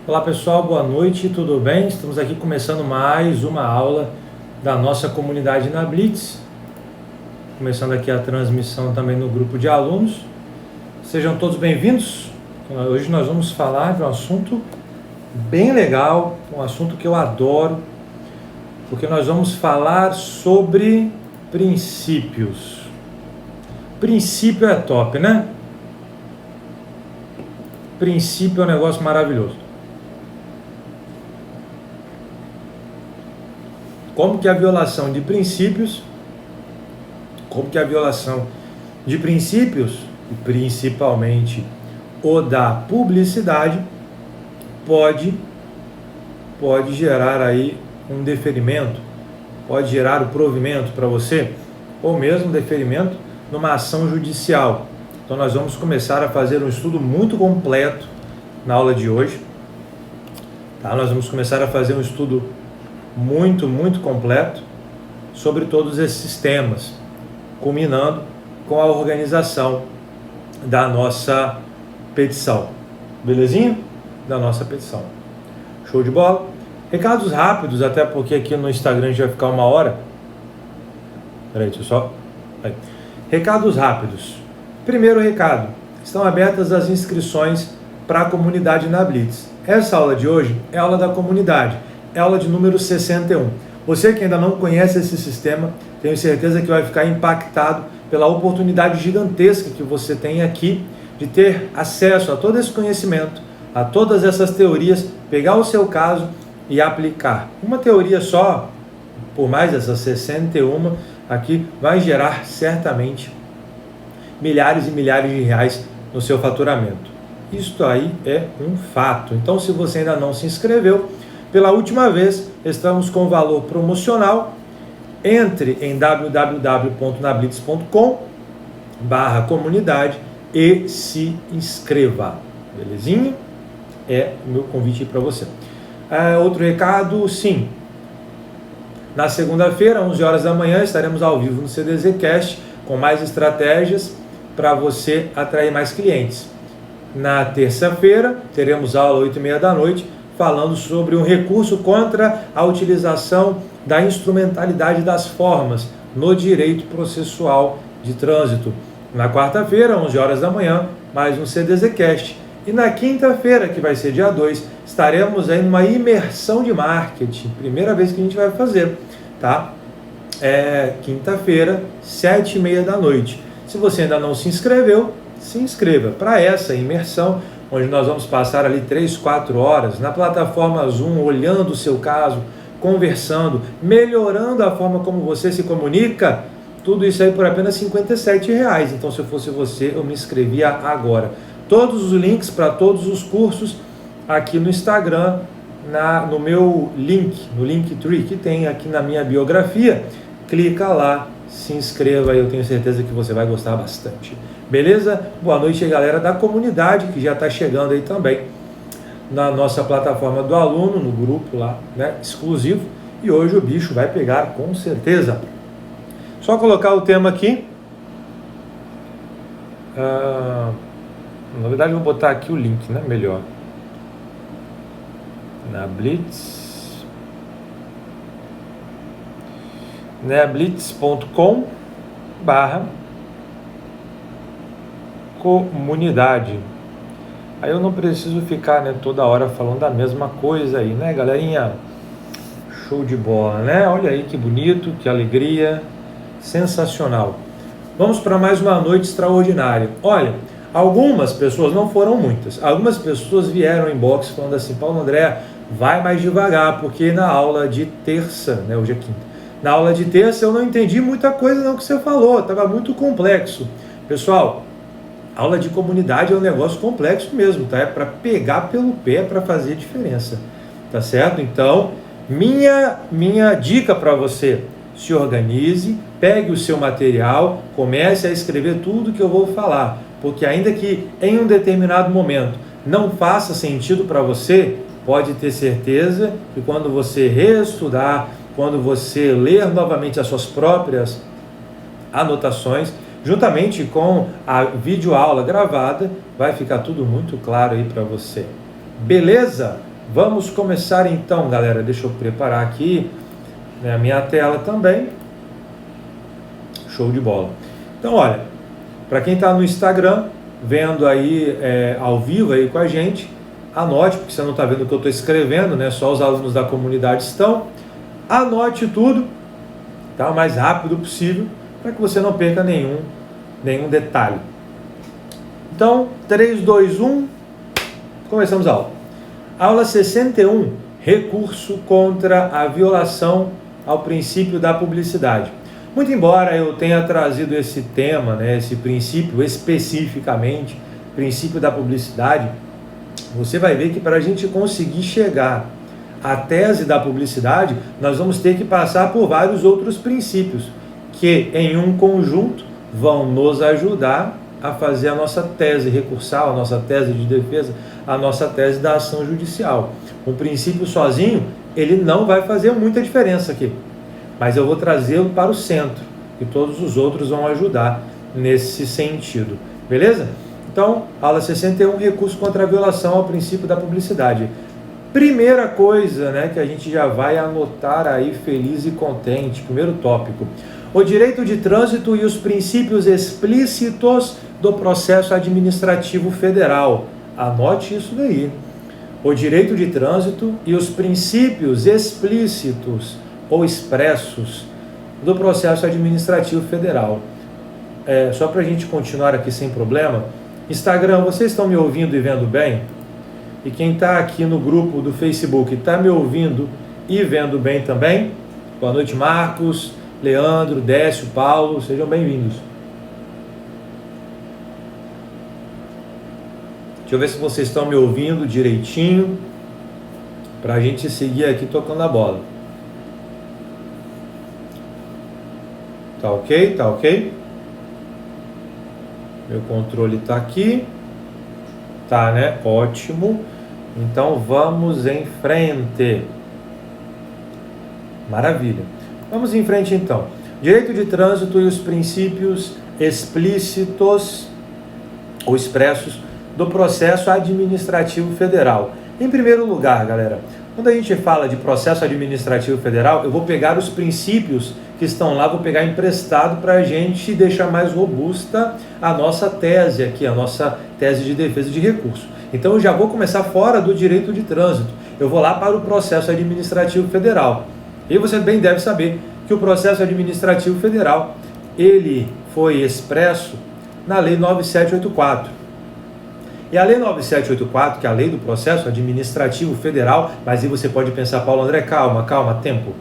Olá pessoal, boa noite, tudo bem? Estamos aqui começando mais uma aula da nossa comunidade na Blitz. Começando aqui a transmissão também no grupo de alunos. Sejam todos bem-vindos. Hoje nós vamos falar de um assunto bem legal, um assunto que eu adoro, porque nós vamos falar sobre princípios. Princípio é top, né? Princípio é um negócio maravilhoso. Como que a violação de princípios, e principalmente o da publicidade, pode gerar aí um deferimento, pode gerar o provimento para você, ou mesmo deferimento numa ação judicial. Então nós vamos começar a fazer um estudo muito completo na aula de hoje. Tá? Nós vamos começar a fazer um estudo muito completo sobre todos esses temas, culminando com a organização da nossa petição. Belezinha? Da nossa petição. Show de bola? Recados rápidos, até porque aqui no Instagram a gente vai ficar 1 hora. Peraí, deixa eu só... Aí. Recados rápidos. Primeiro recado, estão abertas as inscrições para a comunidade na Blitz. Essa aula de hoje é a aula da comunidade, é a aula de número 61. Você que ainda não conhece esse sistema, tenho certeza que vai ficar impactado pela oportunidade gigantesca que você tem aqui de ter acesso a todo esse conhecimento, a todas essas teorias, pegar o seu caso e aplicar. Uma teoria só, por mais essas 61 aqui, vai gerar certamente milhares e milhares de reais no seu faturamento. Isto aí é um fato. Então, se você ainda não se inscreveu, pela última vez, estamos com valor promocional. Entre em www.nablitz.com/comunidade e se inscreva. Belezinha? É o meu convite para você. Outro recado, sim. Na segunda-feira, 11 horas da manhã, estaremos ao vivo no CDZcast com mais estratégias para você atrair mais clientes. Na terça-feira, teremos aula 8h30 da noite, falando sobre um recurso contra a utilização da instrumentalidade das formas no direito processual de trânsito. Na quarta-feira, 11 horas da manhã, mais um CDZcast. E na quinta-feira, que vai ser dia 2, estaremos aí numa imersão de marketing. Primeira vez que a gente vai fazer, tá? Quinta-feira, 7h30 da noite. Se você ainda não se inscreveu, se inscreva para essa imersão, onde nós vamos passar ali 3-4 horas na plataforma Zoom, olhando o seu caso, conversando, melhorando a forma como você se comunica. Tudo isso aí por apenas R$ 57,00. Então, se eu fosse você, eu me inscrevia agora. Todos os links para todos os cursos aqui no Instagram, no meu link, no Linktree, que tem aqui na minha biografia. Clica lá, se inscreva, eu tenho certeza que você vai gostar bastante. Beleza? Boa noite aí, galera da comunidade, que já está chegando aí também na nossa plataforma do aluno, no grupo lá, né, exclusivo. E hoje o bicho vai pegar, com certeza. Só colocar o tema aqui. Na verdade, eu vou botar aqui o link, né? Melhor. Na Blitz. Blitz.com/comunidade. Aí eu não preciso ficar, né, toda hora falando a mesma coisa aí, né, galerinha? Show de bola, né? Olha aí que bonito, que alegria, sensacional. Vamos para mais uma noite extraordinária. Olha, algumas pessoas, não foram muitas, algumas pessoas vieram em inbox falando assim: Paulo André, vai mais devagar, porque na aula de terça, né, hoje é quinta, na aula de terça eu não entendi muita coisa não que você falou, estava muito complexo. Pessoal, aula de comunidade é um negócio complexo mesmo, tá? É para pegar pelo pé, para fazer diferença, tá certo? Então, minha dica para você: se organize, pegue o seu material, comece a escrever tudo que eu vou falar, porque ainda que em um determinado momento não faça sentido para você, pode ter certeza que quando você reestudar, quando você ler novamente as suas próprias anotações, juntamente com a videoaula gravada, vai ficar tudo muito claro aí para você. Beleza? Vamos começar então, galera. Deixa eu preparar aqui a minha tela também. Show de bola. Então, olha, para quem está no Instagram, vendo aí ao vivo aí com a gente, anote, porque você não está vendo o que eu estou escrevendo, né? Só os alunos da comunidade estão. Anote tudo, tá? O mais rápido possível, para que você não perca nenhum detalhe. Então, 3, 2, 1, começamos a aula. Aula 61, recurso contra a violação ao princípio da publicidade. Muito embora eu tenha trazido esse tema, né, esse princípio especificamente, princípio da publicidade, você vai ver que para a gente conseguir chegar à tese da publicidade, nós vamos ter que passar por vários outros princípios, que em um conjunto vão nos ajudar a fazer a nossa tese recursal, a nossa tese de defesa, a nossa tese da ação judicial. Um princípio sozinho, ele não vai fazer muita diferença aqui, mas eu vou trazê-lo para o centro e todos os outros vão ajudar nesse sentido, beleza? Então, aula 61, recurso contra a violação ao princípio da publicidade. Primeira coisa, né, que a gente já vai anotar aí feliz e contente, primeiro tópico, o direito de trânsito e os princípios explícitos do processo administrativo federal. Anote isso daí. O direito de trânsito e os princípios explícitos ou expressos do processo administrativo federal. Só para a gente continuar aqui sem problema, Instagram, vocês estão me ouvindo e vendo bem? E quem está aqui no grupo do Facebook, está me ouvindo e vendo bem também? Boa noite, Marcos, Leandro, Décio, Paulo, sejam bem-vindos. Deixa eu ver se vocês estão me ouvindo direitinho, para a gente seguir aqui tocando a bola. Tá ok? Tá ok? Meu controle está aqui. Tá, né? Ótimo. Então vamos em frente. Maravilha. Vamos em frente então. Direito de trânsito e os princípios explícitos ou expressos do processo administrativo federal. Em primeiro lugar, galera, quando a gente fala de processo administrativo federal, eu vou pegar os princípios que estão lá, vou pegar emprestado para a gente deixar mais robusta a nossa tese aqui, a nossa tese de defesa de recurso. Então eu já vou começar fora do direito de trânsito, eu vou lá para o processo administrativo federal. E você bem deve saber que o processo administrativo federal, ele foi expresso na Lei 9784. E a Lei 9784, que é a Lei do Processo Administrativo Federal, mas aí você pode pensar, Paulo André, calma, tempo.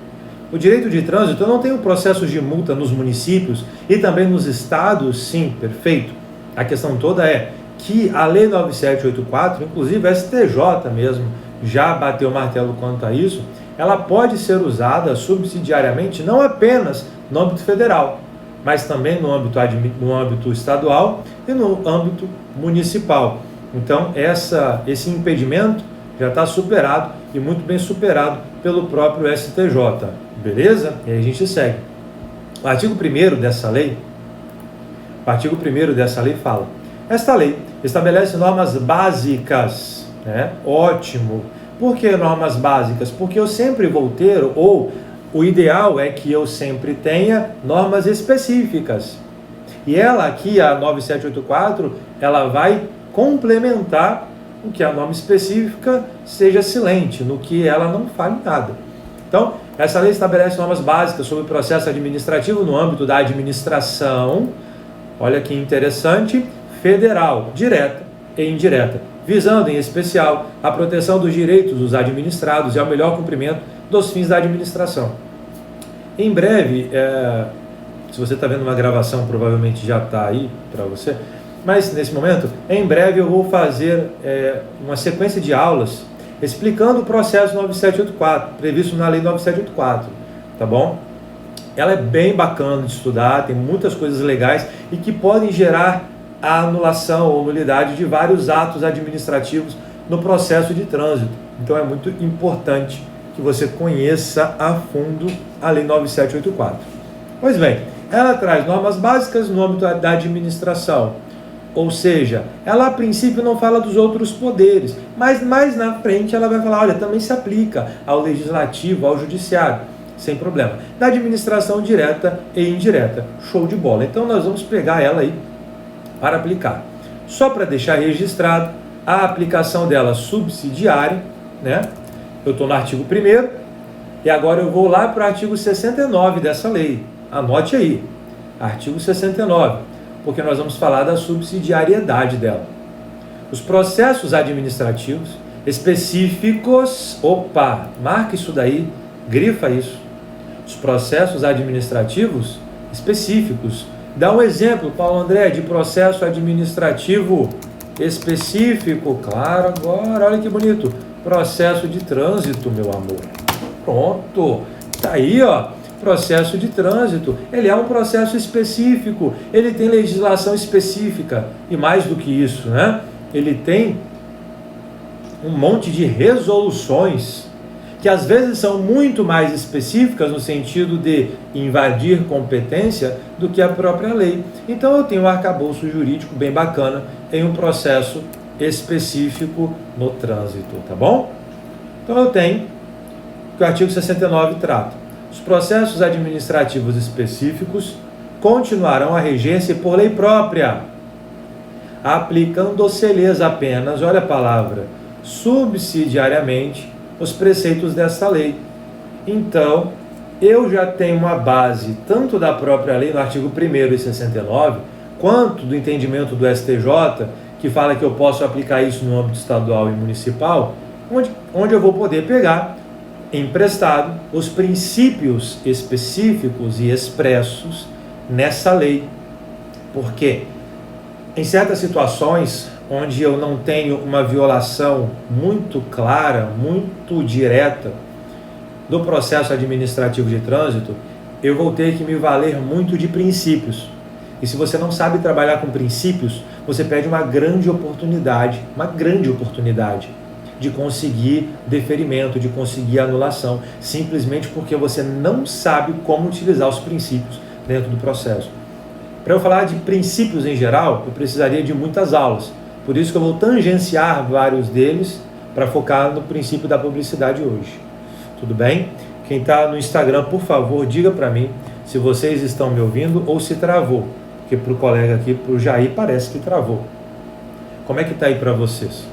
O direito de trânsito, eu não tenho processos de multa nos municípios e também nos estados, sim, perfeito. A questão toda é que a Lei 9784, inclusive a STJ mesmo, já bateu o martelo quanto a isso, ela pode ser usada subsidiariamente não apenas no âmbito federal, mas também no âmbito estadual e no âmbito municipal. Então, esse impedimento já está superado e muito bem superado pelo próprio STJ, beleza? E aí a gente segue. O artigo 1º dessa lei, fala: esta lei estabelece normas básicas, né? Ótimo. Por que normas básicas? Porque eu sempre vou ter, ou o ideal é que eu sempre tenha normas específicas. E ela aqui, a 9784, ela vai complementar o que a norma específica seja silente, no que ela não fale nada. Então, essa lei estabelece normas básicas sobre o processo administrativo no âmbito da administração, olha que interessante, federal, direta e indireta, visando em especial a proteção dos direitos dos administrados e ao melhor cumprimento dos fins da administração. Em breve, se você está vendo uma gravação, provavelmente já está aí para você, mas nesse momento, em breve eu vou fazer uma sequência de aulas explicando o processo 9784, previsto na Lei 9784, tá bom? Ela é bem bacana de estudar, tem muitas coisas legais e que podem gerar a anulação ou nulidade de vários atos administrativos no processo de trânsito. Então é muito importante que você conheça a fundo a Lei 9784. Pois bem, ela traz normas básicas no âmbito da administração. Ou seja, ela a princípio não fala dos outros poderes, mas mais na frente ela vai falar, olha, também se aplica ao legislativo, ao judiciário, sem problema. Da administração direta e indireta, show de bola. Então nós vamos pegar ela aí para aplicar. Só para deixar registrado, a aplicação dela subsidiária, né? Eu estou no artigo 1º e agora eu vou lá para o artigo 69 dessa lei. Anote aí, artigo 69. Porque nós vamos falar da subsidiariedade dela. Os processos administrativos específicos, marca isso daí, grifa isso. Os processos administrativos específicos. Dá um exemplo, Paulo André, de processo administrativo específico. Claro, agora, olha que bonito. Processo de trânsito, meu amor. Pronto, tá aí, ó. Processo de trânsito, ele é um processo específico, ele tem legislação específica e mais do que isso, né? Ele tem um monte de resoluções que às vezes são muito mais específicas no sentido de invadir competência do que a própria lei. Então eu tenho um arcabouço jurídico bem bacana em um processo específico no trânsito, tá bom? Então eu tenho que o artigo 69 trata. Os processos administrativos específicos continuarão a reger-se por lei própria, aplicando-se-lhes apenas, olha a palavra, subsidiariamente, os preceitos desta lei. Então, eu já tenho uma base, tanto da própria lei, no artigo 1º e 69, quanto do entendimento do STJ, que fala que eu posso aplicar isso no âmbito estadual e municipal, onde eu vou poder pegar emprestado os princípios específicos e expressos nessa lei. Porque em certas situações onde eu não tenho uma violação muito clara, muito direta do processo administrativo de trânsito, eu vou ter que me valer muito de princípios. E se você não sabe trabalhar com princípios, você perde uma grande oportunidade de conseguir deferimento, de conseguir anulação, simplesmente porque você não sabe como utilizar os princípios dentro do processo. Para eu falar de princípios em geral, eu precisaria de muitas aulas, por isso que eu vou tangenciar vários deles para focar no princípio da publicidade hoje. Tudo bem? Quem está no Instagram, por favor, diga para mim se vocês estão me ouvindo ou se travou, porque para o colega aqui, para o Jair, parece que travou. Como é que está aí para vocês?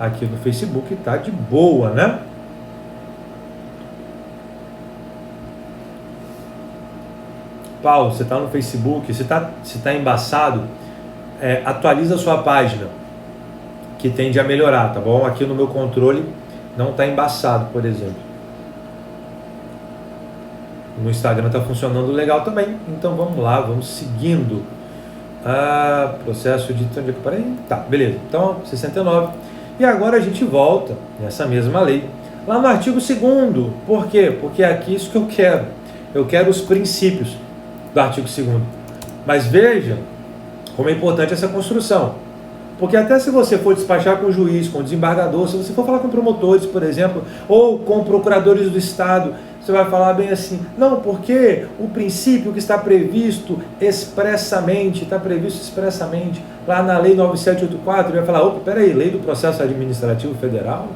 Aqui no Facebook está de boa, né? Paulo, você está no Facebook, se está embaçado, atualiza a sua página, que tende a melhorar, tá bom? Aqui no meu controle não está embaçado, por exemplo. No Instagram está funcionando legal também, então vamos lá, vamos seguindo. Processo de... Onde é que eu parei? Tá, beleza. Então, 69. E agora a gente volta nessa mesma lei, lá no artigo 2º. Por quê? Porque é aqui isso que eu quero. Eu quero os princípios do artigo 2º. Mas veja como é importante essa construção. Porque até se você for despachar com o juiz, com o desembargador, se você for falar com promotores, por exemplo, ou com procuradores do Estado, você vai falar bem assim, não, porque o princípio que está previsto expressamente, lá na Lei 9784, ele vai falar, opa, peraí, Lei do Processo Administrativo Federal?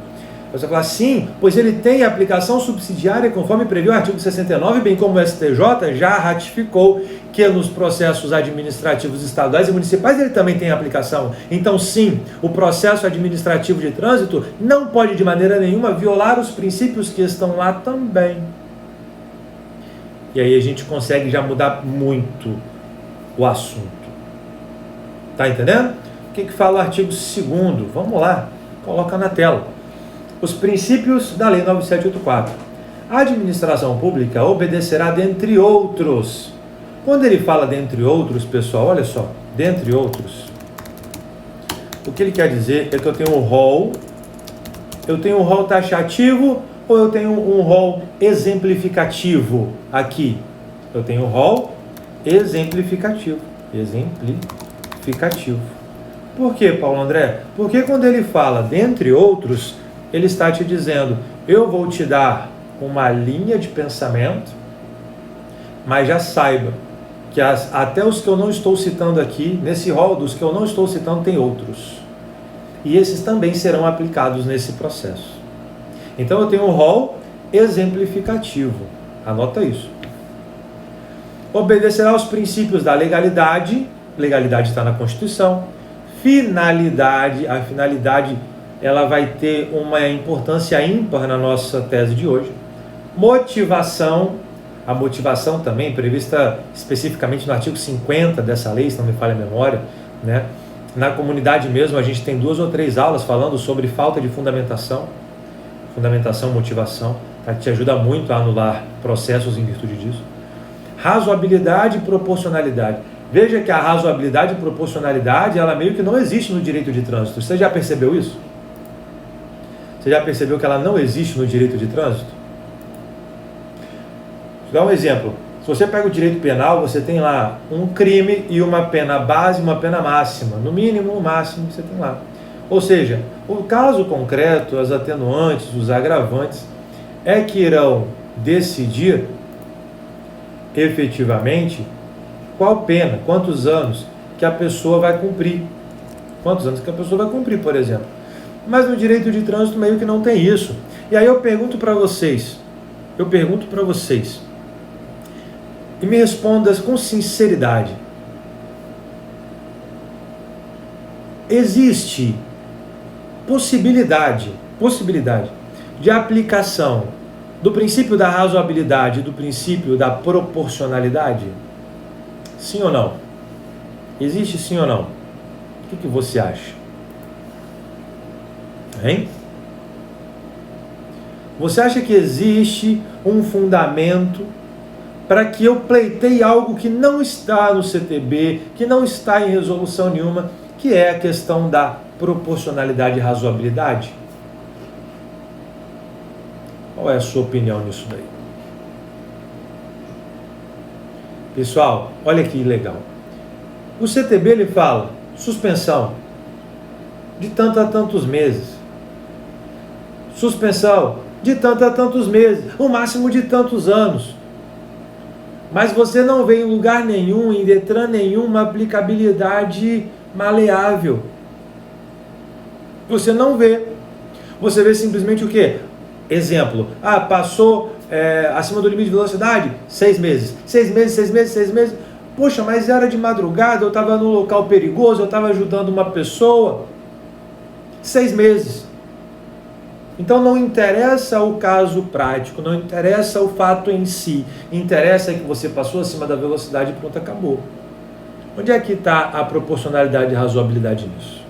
Você vai falar, sim, pois ele tem aplicação subsidiária conforme previu o artigo 69, bem como o STJ já ratificou que nos processos administrativos estaduais e municipais ele também tem aplicação. Então, sim, o processo administrativo de trânsito não pode de maneira nenhuma violar os princípios que estão lá também. E aí a gente consegue já mudar muito o assunto. Tá entendendo? O que fala o artigo 2º? Vamos lá, coloca na tela. Os princípios da Lei 9784. A administração pública obedecerá, dentre outros. Quando ele fala dentre outros, pessoal, olha só, dentre outros, o que ele quer dizer é que eu tenho um rol taxativo ou eu tenho um rol exemplificativo aqui? Eu tenho um rol exemplificativo. Por que, Paulo André? Porque quando ele fala dentre outros, ele está te dizendo, eu vou te dar uma linha de pensamento, mas já saiba que até os que eu não estou citando aqui, nesse rol dos que eu não estou citando, tem outros. E esses também serão aplicados nesse processo. Então eu tenho um rol exemplificativo. Anota isso. Obedecerá aos princípios da legalidade. Legalidade está na Constituição. Finalidade. A finalidade ela vai ter uma importância ímpar na nossa tese de hoje. Motivação. A motivação também prevista especificamente no artigo 50 dessa lei, se não me falha a memória, né? Na comunidade mesmo a gente tem 2 ou 3 aulas falando sobre falta de fundamentação, motivação, tá? Que te ajuda muito a anular processos em virtude disso. Razoabilidade e proporcionalidade. Veja que a razoabilidade e proporcionalidade, ela meio que não existe no direito de trânsito. Você já percebeu isso? Você já percebeu que ela não existe no direito de trânsito? Vou dar um exemplo. Se você pega o direito penal, você tem lá um crime e uma pena base e uma pena máxima. No mínimo, no máximo, você tem lá. Ou seja, o caso concreto, as atenuantes, os agravantes, é que irão decidir efetivamente qual pena, quantos anos que a pessoa vai cumprir. Quantos anos que a pessoa vai cumprir, por exemplo. Mas no direito de trânsito meio que não tem isso. E aí eu pergunto para vocês, e me responda com sinceridade. Existe possibilidade de aplicação do princípio da razoabilidade e do princípio da proporcionalidade? Sim ou não? Existe sim ou não? O que você acha? Hein? Você acha que existe um fundamento para que eu pleiteie algo que não está no CTB, que não está em resolução nenhuma, que é a questão da proporcionalidade e razoabilidade? Qual é a sua opinião nisso daí? Pessoal, olha que legal. O CTB ele fala suspensão de tanto a tantos meses. Suspensão de tanto a tantos meses, o máximo de tantos anos. Mas você não vê em lugar nenhum, em Detran nenhum, uma aplicabilidade maleável. Você não vê. Você vê simplesmente o quê? Exemplo. Passou acima do limite de velocidade? 6 meses. 6 meses, 6 meses, 6 meses. Poxa, mas era de madrugada, eu estava num local perigoso, eu estava ajudando uma pessoa. 6 meses. Então não interessa o caso prático, não interessa o fato em si, interessa que você passou acima da velocidade e pronto, acabou. Onde é que está a proporcionalidade e razoabilidade nisso?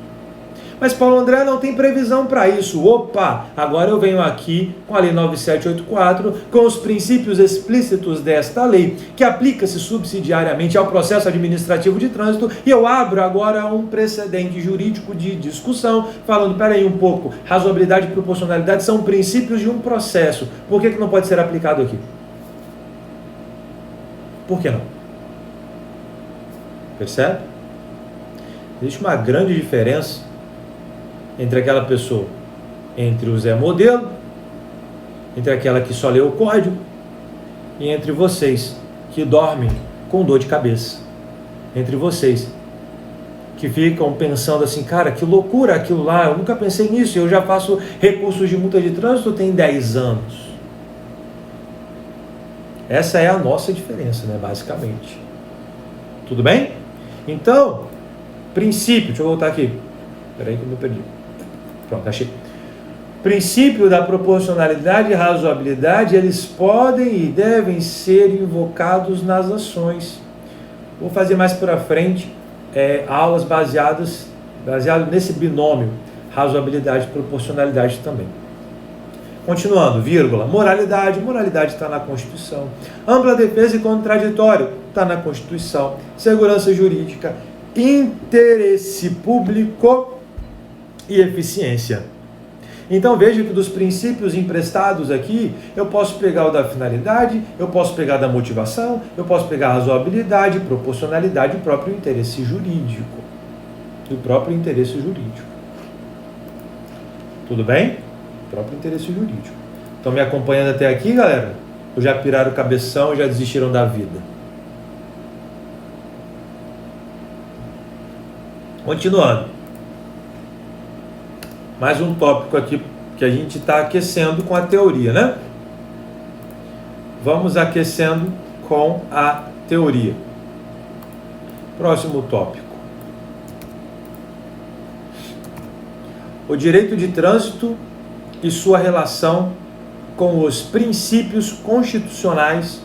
Mas Paulo André não tem previsão para isso. Opa, agora eu venho aqui com a Lei 9784, com os princípios explícitos desta lei, que aplica-se subsidiariamente ao processo administrativo de trânsito, e eu abro agora um precedente jurídico de discussão, falando, peraí um pouco, razoabilidade e proporcionalidade são princípios de um processo. Por que não pode ser aplicado aqui? Por que não? Percebe? Existe uma grande diferença entre aquela pessoa, entre o Zé Modelo, entre aquela que só lê o código, e entre vocês que dormem com dor de cabeça, entre vocês que ficam pensando assim, cara, que loucura aquilo lá, eu nunca pensei nisso, eu já faço recursos de multa de trânsito tem 10 anos. Essa é a nossa diferença, né, basicamente. Tudo bem? Então, princípio, deixa eu voltar aqui, peraí que eu me perdi. Pronto, achei. Princípio da proporcionalidade e razoabilidade, eles podem e devem ser invocados nas ações. Vou fazer mais para frente aulas baseado nesse binômio, razoabilidade e proporcionalidade também. Continuando, vírgula, moralidade está na Constituição. Ampla defesa e contraditório está na Constituição. Segurança jurídica, interesse público e eficiência. Então veja que dos princípios emprestados aqui, eu posso pegar o da finalidade, eu posso pegar da motivação, eu posso pegar a razoabilidade, proporcionalidade e o próprio interesse jurídico. Tudo bem? O próprio interesse jurídico. Estão me acompanhando até aqui, galera? Ou já piraram o cabeção e já desistiram da vida? Continuando. Mais um tópico aqui que a gente está aquecendo com a teoria, né? Vamos aquecendo com a teoria. Próximo tópico. O direito de trânsito e sua relação com os princípios constitucionais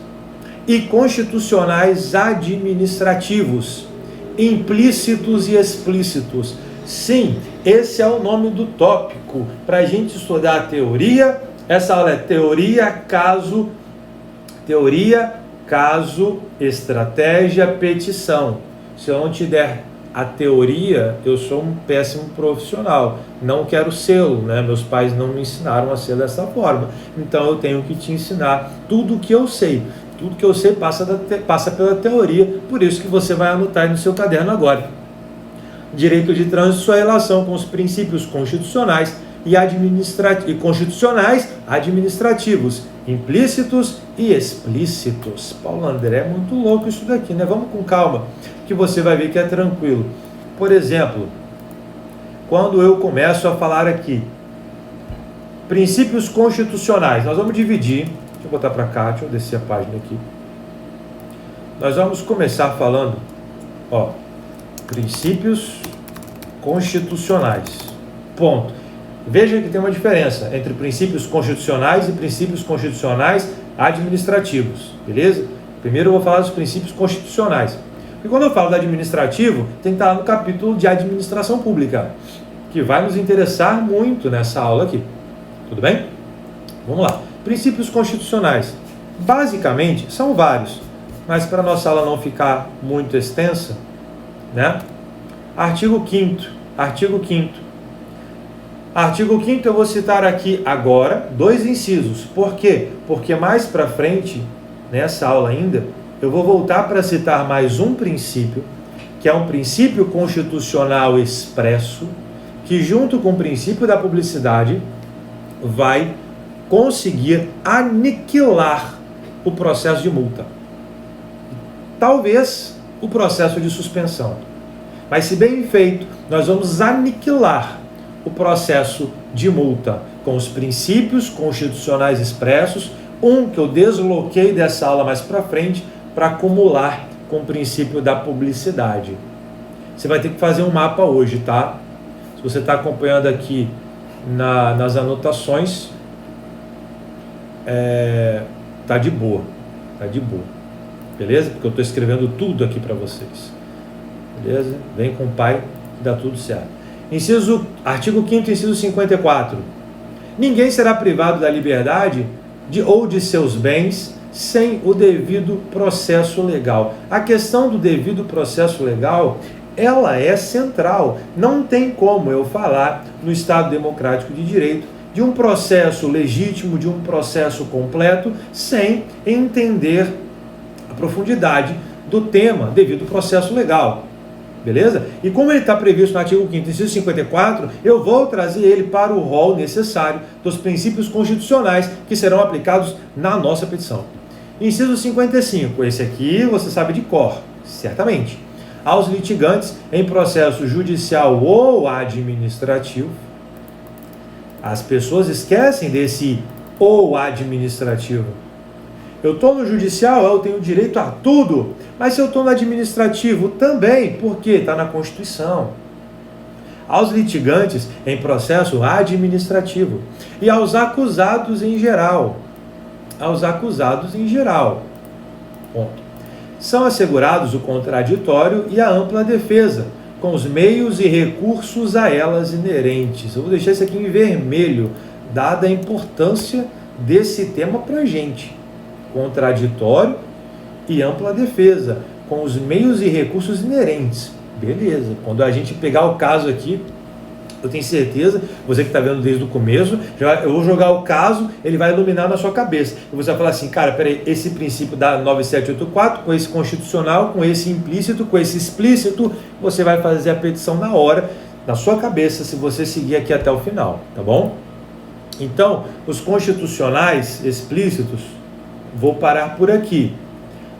e constitucionais administrativos, implícitos e explícitos. Sim, esse é o nome do tópico. Para a gente estudar a teoria, essa aula é teoria, caso, estratégia, petição. Se eu não te der a teoria, eu sou um péssimo profissional. Não quero sê-lo, né? Meus pais não me ensinaram a ser dessa forma. Então eu tenho que te ensinar tudo o que eu sei. Tudo que eu sei passa pela teoria. Por isso que você vai anotar aí no seu caderno agora. Direito de trânsito, sua relação com os princípios constitucionais e administrativos, implícitos e explícitos. Paulo André, é muito louco isso daqui, né? Vamos com calma, que você vai ver que é tranquilo. Por exemplo, quando eu começo a falar aqui, princípios constitucionais, nós vamos dividir, deixa eu botar para cá, deixa eu descer a página aqui. Nós vamos começar falando, princípios constitucionais, ponto. Veja que tem uma diferença entre princípios constitucionais e princípios constitucionais administrativos, beleza? Primeiro eu vou falar dos princípios constitucionais. E quando eu falo do administrativo, tem que estar no capítulo de administração pública, que vai nos interessar muito nessa aula aqui. Tudo bem? Vamos lá. Princípios constitucionais. Basicamente, são vários, mas para a nossa aula não ficar muito extensa, né? Artigo 5º. Artigo 5º eu vou citar aqui agora 2 incisos. Por quê? Porque mais para frente, nessa aula ainda, eu vou voltar para citar mais um princípio, que é um princípio constitucional expresso, que junto com o princípio da publicidade vai conseguir aniquilar o processo de multa. Talvez o processo de suspensão. Mas se bem feito, nós vamos aniquilar o processo de multa com os princípios constitucionais expressos, um que eu desloquei dessa aula mais para frente para acumular com o princípio da publicidade. Você vai ter que fazer um mapa hoje, tá? Se você está acompanhando aqui nas anotações, tá de boa, beleza? Porque eu estou escrevendo tudo aqui para vocês, beleza? Vem com o pai que dá tudo certo. Artigo 5º, inciso 54. Ninguém será privado da liberdade ou de seus bens sem o devido processo legal. A questão do devido processo legal, ela é central. Não tem como eu falar no Estado Democrático de Direito de um processo legítimo, de um processo completo, sem entender a profundidade do tema devido processo legal. Beleza? E como ele está previsto no artigo 5º, inciso 54, eu vou trazer ele para o rol necessário dos princípios constitucionais que serão aplicados na nossa petição. Inciso 55, esse aqui você sabe de cor, certamente. Aos litigantes em processo judicial ou administrativo, as pessoas esquecem desse ou administrativo. Eu estou no judicial, eu tenho direito a tudo, mas se eu estou no administrativo também, porque está na Constituição. Aos litigantes em processo administrativo e aos acusados em geral. Ponto. São assegurados o contraditório e a ampla defesa, com os meios e recursos a elas inerentes. Eu vou deixar isso aqui em vermelho, dada a importância desse tema para a gente. Contraditório e ampla defesa, com os meios e recursos inerentes. Beleza, quando a gente pegar o caso aqui, eu tenho certeza, você que está vendo desde o começo, eu vou jogar o caso, ele vai iluminar na sua cabeça. E você vai falar assim, cara, peraí, esse princípio da 9784, com esse constitucional, com esse implícito, com esse explícito, você vai fazer a petição na hora, na sua cabeça, se você seguir aqui até o final, tá bom? Então, os constitucionais explícitos, vou parar por aqui.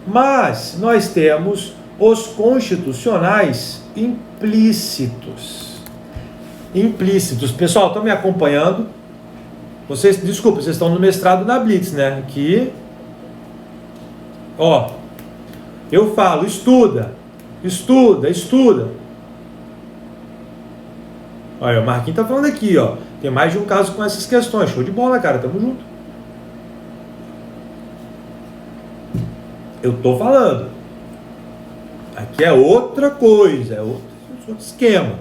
Mas nós temos os constitucionais implícitos. Implícitos. Pessoal, estão me acompanhando? Vocês, desculpa, vocês estão no mestrado na Blitz, né? Aqui, ó, eu falo, estuda. Olha, o Marquinhos tá falando aqui, ó. Tem mais de um caso com essas questões. Show de bola, cara. Tamo junto. Eu tô falando. Aqui é outra coisa, é outro esquema.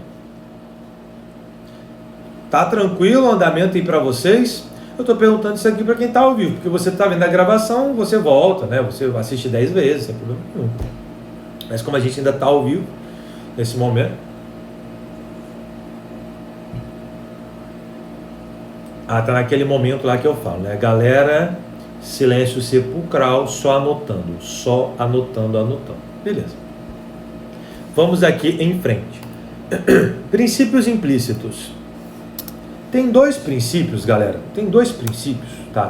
Tá tranquilo o andamento aí para vocês? Eu tô perguntando isso aqui para quem tá ao vivo, porque você tá vendo a gravação, você volta, né? Você assiste 10 vezes, sem problema nenhum. Mas como a gente ainda tá ao vivo nesse momento. Tá naquele momento lá que eu falo, né? Galera, silêncio sepulcral, só anotando. Beleza. Vamos aqui em frente. Princípios implícitos. Tem dois princípios, galera, tá?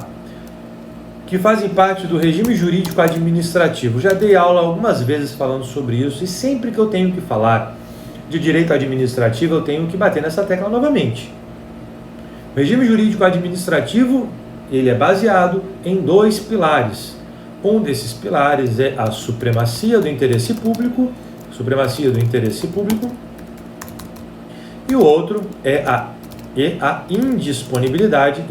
Que fazem parte do regime jurídico administrativo. Já dei aula algumas vezes falando sobre isso, e sempre que eu tenho que falar de direito administrativo, eu tenho que bater nessa tecla novamente. O regime jurídico administrativo, ele é baseado em dois pilares. Um desses pilares é a supremacia do interesse público, e o outro é a indisponibilidade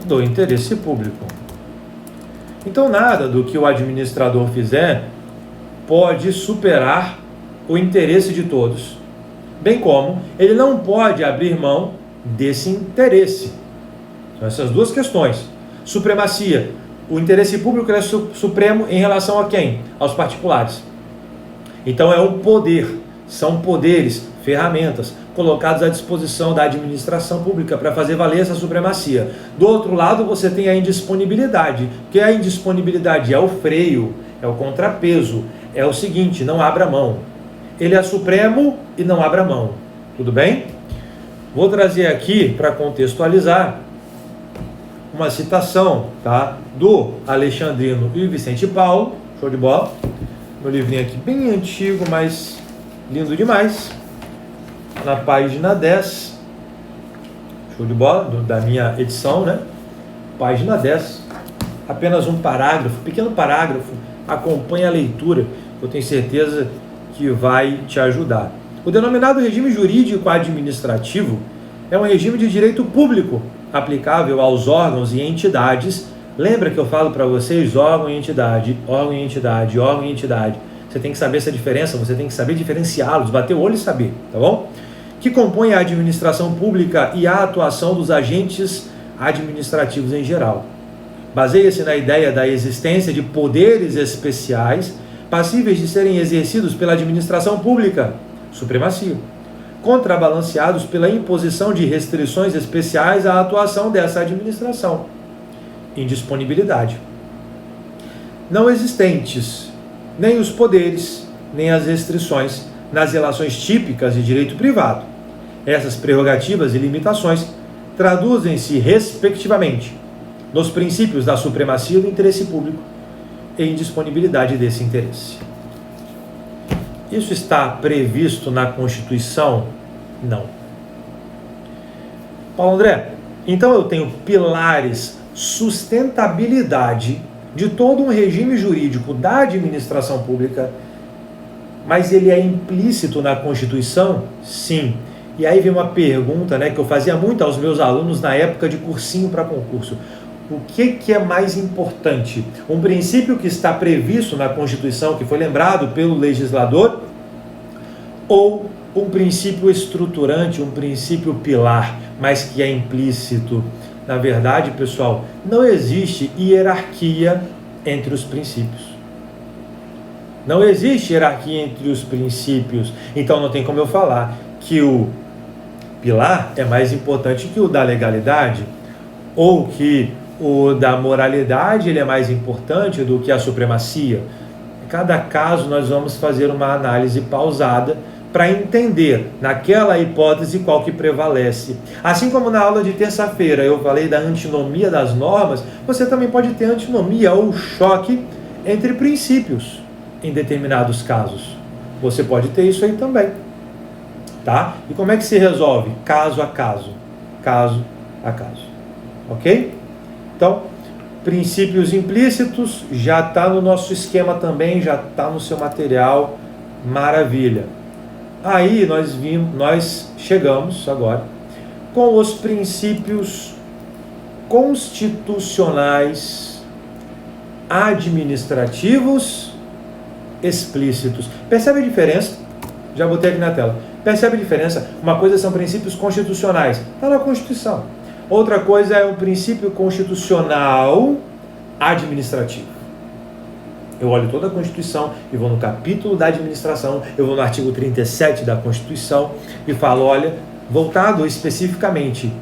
do interesse público. Então, nada do que o administrador fizer pode superar o interesse de todos, bem como ele não pode abrir mão desse interesse. São essas duas questões. Supremacia. O interesse público é supremo em relação a quem? Aos particulares. Então é um poder, são poderes, ferramentas colocados à disposição da administração pública para fazer valer essa supremacia. Do outro lado, você tem a indisponibilidade, que a indisponibilidade é o freio, é o contrapeso, é o seguinte, não abra mão. Ele é supremo e não abra mão. Tudo bem? Vou trazer aqui, para contextualizar, uma citação, tá, do Alexandrino e Vicente Paulo, show de bola, meu livrinho aqui bem antigo, mas lindo demais, na página 10, show de bola, da minha edição, né, página 10, apenas um parágrafo, pequeno parágrafo, acompanha a leitura, eu tenho certeza que vai te ajudar. O denominado regime jurídico administrativo é um regime de direito público, aplicável aos órgãos e entidades. Lembra que eu falo para vocês órgão e entidade. Você tem que saber essa diferença, você tem que saber diferenciá-los, bater o olho e saber, tá bom? Que compõe a administração pública e a atuação dos agentes administrativos em geral. Baseia-se na ideia da existência de poderes especiais passíveis de serem exercidos pela administração pública, supremacia, contrabalanceados pela imposição de restrições especiais à atuação dessa administração, indisponibilidade. Não existentes nem os poderes, nem as restrições nas relações típicas de direito privado. Essas prerrogativas e limitações traduzem-se, respectivamente, nos princípios da supremacia do interesse público e indisponibilidade desse interesse. Isso está previsto na Constituição? Não. Paulo André, então eu tenho pilares, sustentabilidade de todo um regime jurídico da administração pública, mas ele é implícito na Constituição? Sim. E aí vem uma pergunta, né, que eu fazia muito aos meus alunos na época de cursinho para concurso. O que é mais importante? Um princípio que está previsto na Constituição, que foi lembrado pelo legislador, ou um princípio estruturante, um princípio pilar, mas que é implícito? Na verdade, pessoal, não existe hierarquia entre os princípios. Não existe hierarquia entre os princípios. Então não tem como eu falar que o pilar é mais importante que o da legalidade, ou que o da moralidade ele é mais importante do que a supremacia. Em cada caso nós vamos fazer uma análise pausada para entender naquela hipótese qual que prevalece. Assim como na aula de terça-feira eu falei da antinomia das normas, você também pode ter antinomia ou choque entre princípios. em determinados casos. Você pode ter isso aí também, tá? E como é que se resolve? Caso a caso, caso a caso, ok? Então, princípios implícitos já está no nosso esquema também, já está no seu material, maravilha. Aí nós chegamos agora com os princípios constitucionais administrativos explícitos. Percebe a diferença? Já botei aqui na tela. Percebe a diferença? Uma coisa são princípios constitucionais, está na Constituição. Outra coisa é o princípio constitucional administrativo. Eu olho toda a Constituição e vou no capítulo da administração, eu vou no artigo 37 da Constituição e falo, olha, voltado especificamente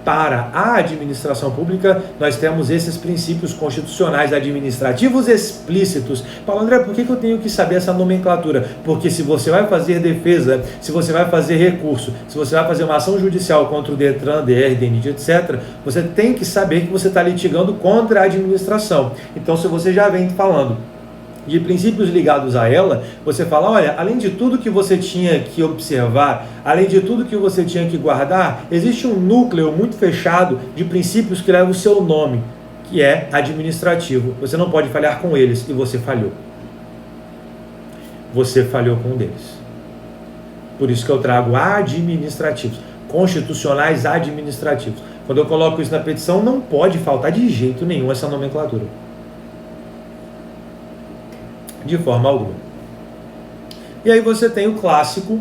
para a administração pública, nós temos esses princípios constitucionais administrativos explícitos. Paulo André, por que eu tenho que saber essa nomenclatura? Porque se você vai fazer defesa, se você vai fazer recurso, se você vai fazer uma ação judicial contra o Detran, DR, DENIT, etc., você tem que saber que você está litigando contra a administração. Então, se você já vem falando de princípios ligados a ela, você fala, olha, além de tudo que você tinha que observar, além de tudo que você tinha que guardar, existe um núcleo muito fechado de princípios que leva o seu nome, que é administrativo. Você não pode falhar com eles, e você falhou. Você falhou com um deles. Por isso que eu trago administrativos, constitucionais administrativos. Quando eu coloco isso na petição, não pode faltar de jeito nenhum essa nomenclatura. De forma alguma. E aí você tem o clássico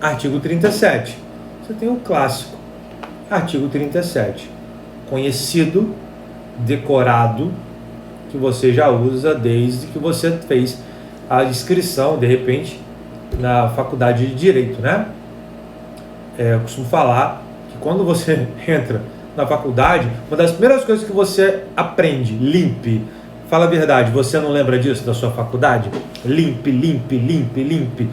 artigo 37. Você tem o clássico artigo 37, conhecido, decorado, que você já usa desde que você fez a inscrição, de repente, na faculdade de Direito, né? Eu costumo falar que quando você entra na faculdade, uma das primeiras coisas que você aprende, limpe. Fala a verdade, você não lembra disso da sua faculdade? Limpe, limpe, limpe, limpe.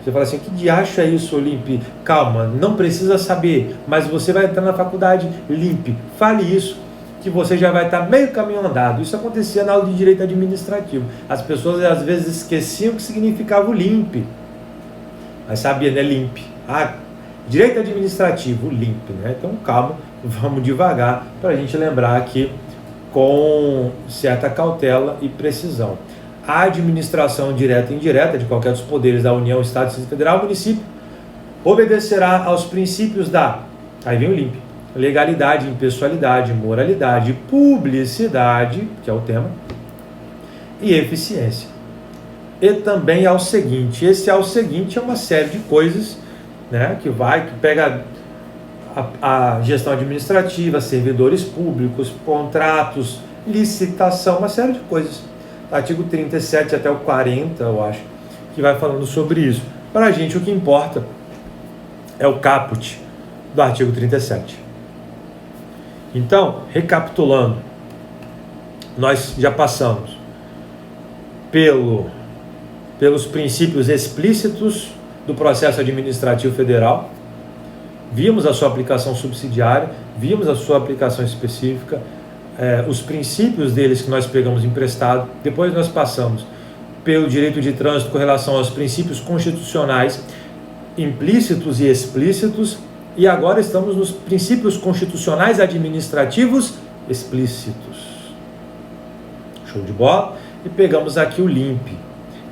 Você fala assim, que diacho é isso, limpe? Calma, não precisa saber, mas você vai entrar na faculdade, limpe. Fale isso, que você já vai estar meio caminho andado. Isso acontecia na aula de Direito Administrativo. As pessoas às vezes esqueciam o que significava o limpe. Mas sabia, né? Limpe. Direito Administrativo, limpe, né? Então calma, vamos devagar para a gente lembrar aqui com certa cautela e precisão. A administração direta e indireta de qualquer dos poderes da União, Estado, Distrito Federal, município, obedecerá aos princípios da, aí vem o limpe, legalidade, impessoalidade, moralidade, publicidade, que é o tema, e eficiência. E também ao seguinte, esse ao seguinte é uma série de coisas, né, que pega a gestão administrativa, servidores públicos, contratos, licitação, uma série de coisas. Artigo 37 até o 40, eu acho, que vai falando sobre isso. Para a gente, o que importa é o caput do artigo 37. Então, recapitulando, nós já passamos pelos princípios explícitos do processo administrativo federal, vimos a sua aplicação subsidiária, vimos a sua aplicação específica, os princípios deles que nós pegamos emprestado, depois nós passamos pelo direito de trânsito com relação aos princípios constitucionais implícitos e explícitos, e agora estamos nos princípios constitucionais administrativos explícitos. Show de bola? E pegamos aqui o limpe,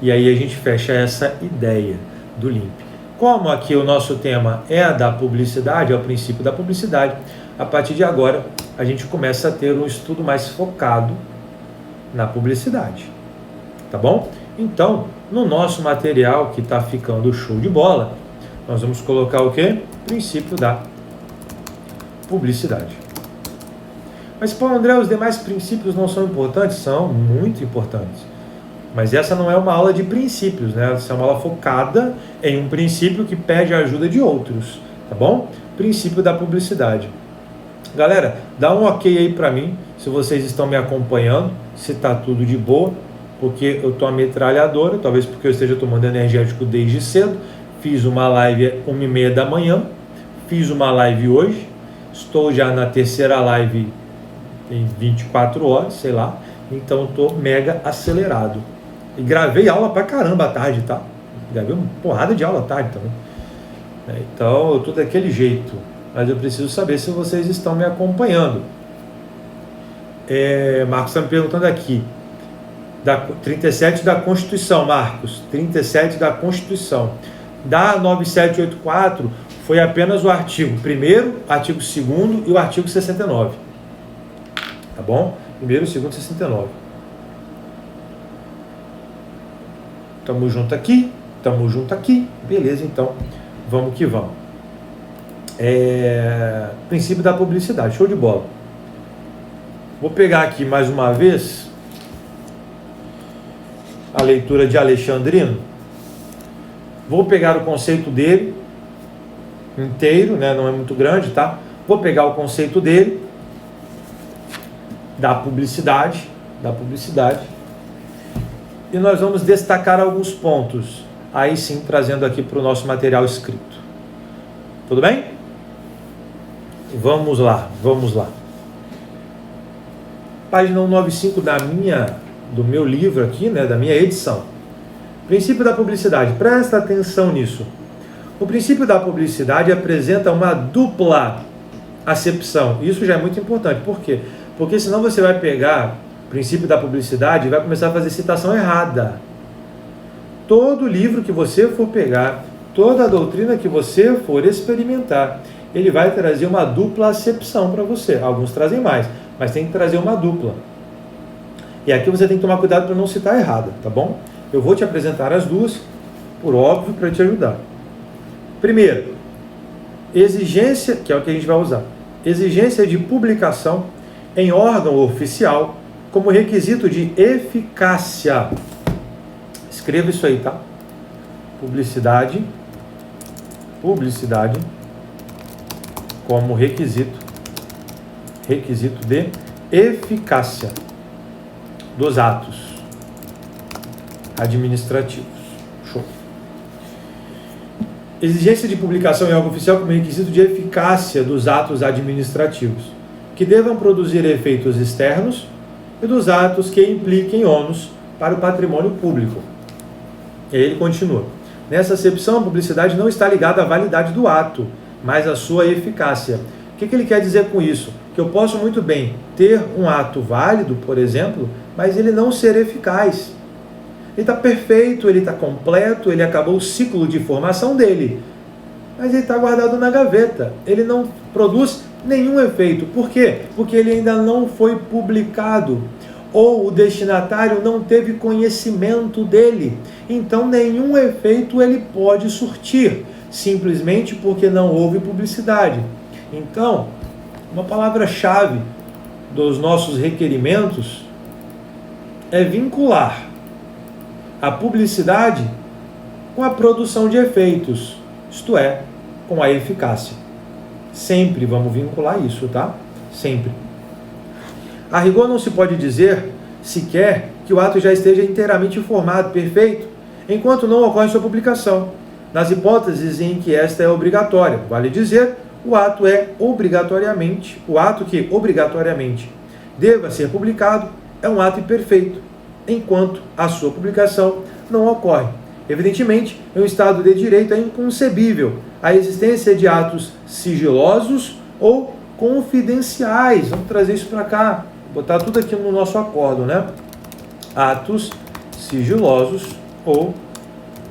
e aí a gente fecha essa ideia do limpe. Como aqui o nosso tema é a da publicidade, é o princípio da publicidade, a partir de agora a gente começa a ter um estudo mais focado na publicidade, tá bom? Então, no nosso material que está ficando show de bola, nós vamos colocar o quê? Princípio da publicidade. Mas, Paulo André, os demais princípios não são importantes? São muito importantes. Mas essa não é uma aula de princípios, né? Essa é uma aula focada em um princípio que pede a ajuda de outros, tá bom? Princípio da publicidade. Galera, dá um ok aí pra mim, se vocês estão me acompanhando, se tá tudo de boa, porque eu tô a metralhadora, talvez porque eu esteja tomando energético desde cedo. Fiz uma live 1h30 da manhã, fiz uma live hoje, estou já na terceira live em 24 horas, sei lá, então estou mega acelerado. E gravei aula pra caramba à tarde, tá? Gravei uma porrada de aula à tarde também. Então eu tô daquele jeito. Mas eu preciso saber se vocês estão me acompanhando. Marcos está me perguntando aqui. 37 da Constituição, Marcos. 37 da Constituição. Da 9784 foi apenas o artigo 1º, artigo 2º e o artigo 69. Tá bom? 1º, 2º e 69. Tamo junto aqui. Tamo junto aqui. Beleza, então. Vamos que vamos. Princípio da publicidade. Show de bola. Vou pegar aqui mais uma vez a leitura de Alexandrino. Vou pegar o conceito dele inteiro, né? Não é muito grande, tá? Vou pegar o conceito dele da publicidade, e nós vamos destacar alguns pontos, aí sim trazendo aqui para o nosso material escrito. Tudo bem? Vamos lá. Página 195 do meu livro aqui, né, da minha edição. Princípio da publicidade. Presta atenção nisso. O princípio da publicidade apresenta uma dupla acepção. Isso já é muito importante. Por quê? Porque senão você vai pegar o princípio da publicidade e vai começar a fazer citação errada. Todo livro que você for pegar, toda a doutrina que você for experimentar, ele vai trazer uma dupla acepção para você. Alguns trazem mais, mas tem que trazer uma dupla. E aqui você tem que tomar cuidado para não citar errada, tá bom? Eu vou te apresentar as duas, por óbvio, para te ajudar. Primeiro, exigência, que é o que a gente vai usar. Exigência de publicação em órgão oficial como requisito de eficácia. Escreva isso aí, tá? Publicidade como requisito de eficácia dos atos administrativos. Show. Exigência de publicação em órgão oficial como requisito de eficácia dos atos administrativos, que devam produzir efeitos externos, e dos atos que impliquem ônus para o patrimônio público. E aí ele continua. Nessa acepção, a publicidade não está ligada à validade do ato, mas à sua eficácia. O que ele quer dizer com isso? Que eu posso muito bem ter um ato válido, por exemplo, mas ele não ser eficaz. Ele está perfeito, ele está completo, ele acabou o ciclo de formação dele, mas ele está guardado na gaveta. Ele não produz nenhum efeito. Por quê? Porque ele ainda não foi publicado, ou o destinatário não teve conhecimento dele. Então nenhum efeito ele pode surtir, simplesmente porque não houve publicidade. Então, uma palavra-chave dos nossos requerimentos é vincular a publicidade com a produção de efeitos, isto é, com a eficácia. Sempre vamos vincular isso, tá? Sempre. A rigor não se pode dizer sequer que o ato já esteja inteiramente formado, perfeito, enquanto não ocorre sua publicação. Nas hipóteses em que esta é obrigatória, vale dizer, o ato que obrigatoriamente deva ser publicado é um ato imperfeito, enquanto a sua publicação não ocorre. Evidentemente, em um Estado de Direito é inconcebível a existência de atos sigilosos ou confidenciais. Vamos trazer isso para cá, botar tudo aqui no nosso acordo, né? Atos sigilosos ou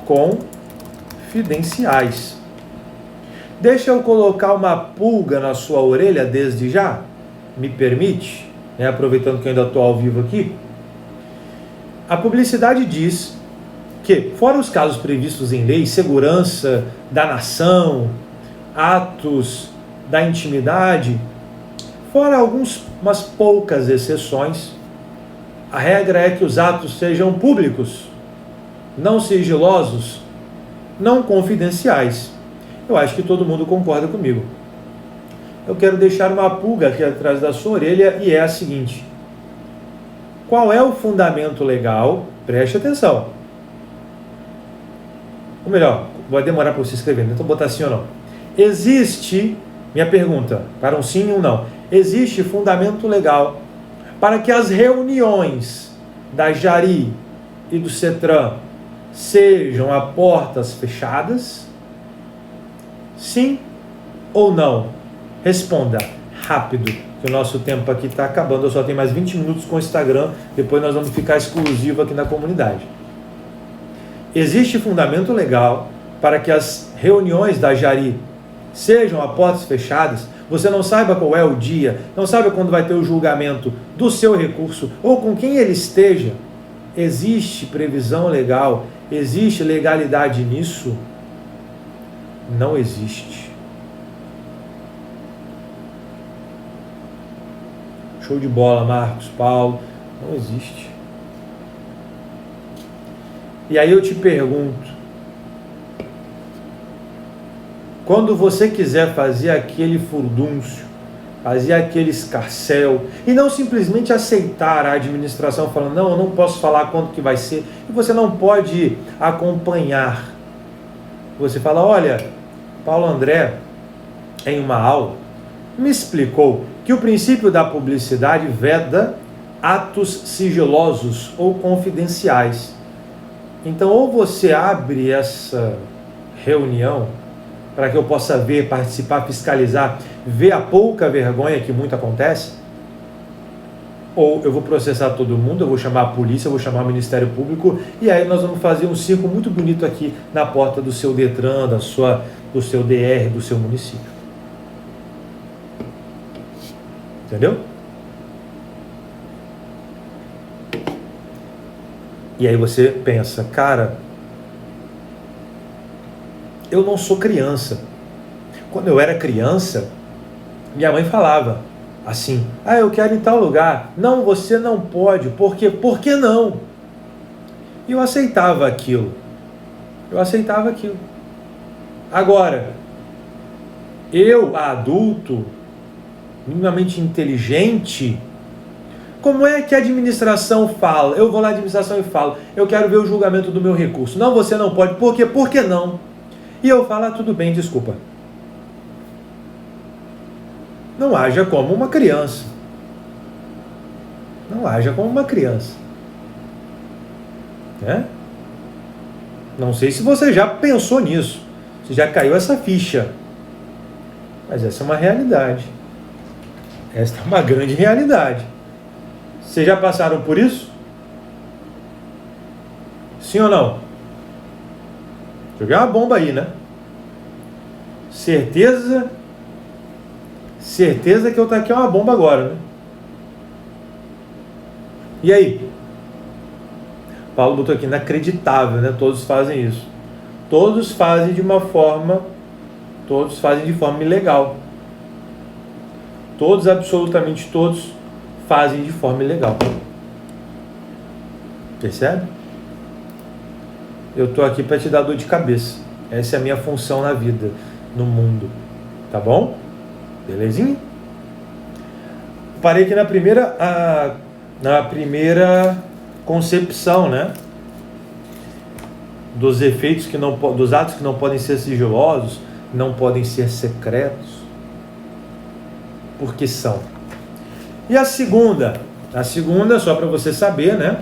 confidenciais. Deixa eu colocar uma pulga na sua orelha desde já? Me permite? Aproveitando que eu ainda estou ao vivo aqui. A publicidade diz que, fora os casos previstos em lei, segurança da nação, atos da intimidade, fora umas poucas exceções, a regra é que os atos sejam públicos, não sigilosos, não confidenciais. Eu acho que todo mundo concorda comigo. Eu quero deixar uma pulga aqui atrás da sua orelha e é a seguinte: qual é o fundamento legal? Preste atenção. Ou melhor, vai demorar para você escrever, então botar sim ou não. Existe, minha pergunta, para um sim ou um não, existe fundamento legal para que as reuniões da Jari e do CETRAN sejam a portas fechadas? Sim ou não? Responda rápido, que o nosso tempo aqui está acabando. Eu só tenho mais 20 minutos com o Instagram, depois nós vamos ficar exclusivo aqui na comunidade. Existe fundamento legal para que as reuniões da Jari sejam a portas fechadas? Você não saiba qual é o dia, não sabe quando vai ter o julgamento do seu recurso ou com quem ele esteja? Existe previsão legal? Existe legalidade nisso? Não existe. Show de bola, Marcos, Paulo. Não existe. E aí eu te pergunto, quando você quiser fazer aquele furdúncio, fazer aquele escarcéu, e não simplesmente aceitar a administração falando, não, eu não posso falar quanto que vai ser, e você não pode acompanhar. Você fala, olha, Paulo André, em uma aula, me explicou que o princípio da publicidade veda atos sigilosos ou confidenciais. Então, ou você abre essa reunião para que eu possa ver, participar, fiscalizar, ver a pouca vergonha que muito acontece, ou eu vou processar todo mundo, eu vou chamar a polícia, eu vou chamar o Ministério Público, e aí nós vamos fazer um circo muito bonito aqui na porta do seu Detran, do seu DR, do seu município. Entendeu? E aí você pensa, cara, eu não sou criança. Quando eu era criança, minha mãe falava assim, eu quero ir em tal lugar. Não, você não pode. Por quê? Por que não? E eu aceitava aquilo. Agora, eu, adulto, minimamente inteligente, como é que a administração fala? Eu vou lá à administração e falo, eu quero ver o julgamento do meu recurso. Não, você não pode. Por quê? Por que não? E eu falo, tudo bem, desculpa. Não haja como uma criança. Não haja como uma criança. Né? Não sei se você já pensou nisso. Se já caiu essa ficha. Mas essa é uma realidade. Esta é uma grande realidade. Vocês já passaram por isso? Sim ou não? Joguei uma bomba aí, né? Certeza que eu taquei uma bomba agora, né? E aí? Paulo botou aqui, inacreditável, né? Todos fazem isso. Todos fazem de forma ilegal. Todos, absolutamente todos, fazem de forma ilegal. Percebe? Eu estou aqui para te dar dor de cabeça. Essa é a minha função na vida, no mundo. Tá bom? Belezinha? Parei aqui na primeira concepção, né? Dos efeitos dos atos que não podem ser sigilosos, não podem ser secretos. Porque são. E a segunda, só para você saber, né?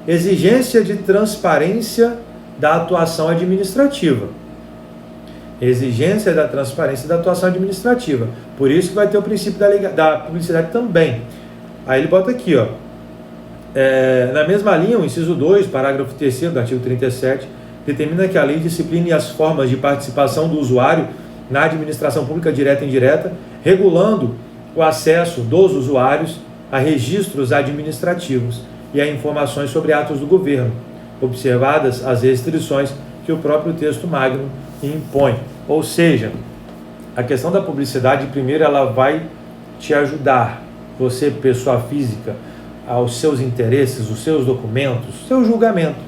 Exigência de transparência da atuação administrativa. Exigência da transparência da atuação administrativa. Por isso que vai ter o princípio da publicidade também. Aí ele bota aqui, ó. Na mesma linha, o inciso 2, parágrafo 3º do artigo 37, determina que a lei discipline as formas de participação do usuário na administração pública direta e indireta, regulando o acesso dos usuários a registros administrativos e a informações sobre atos do governo, observadas as restrições que o próprio texto magno impõe. Ou seja, a questão da publicidade, primeiro, ela vai te ajudar, você, pessoa física, aos seus interesses, os seus documentos, seu julgamento.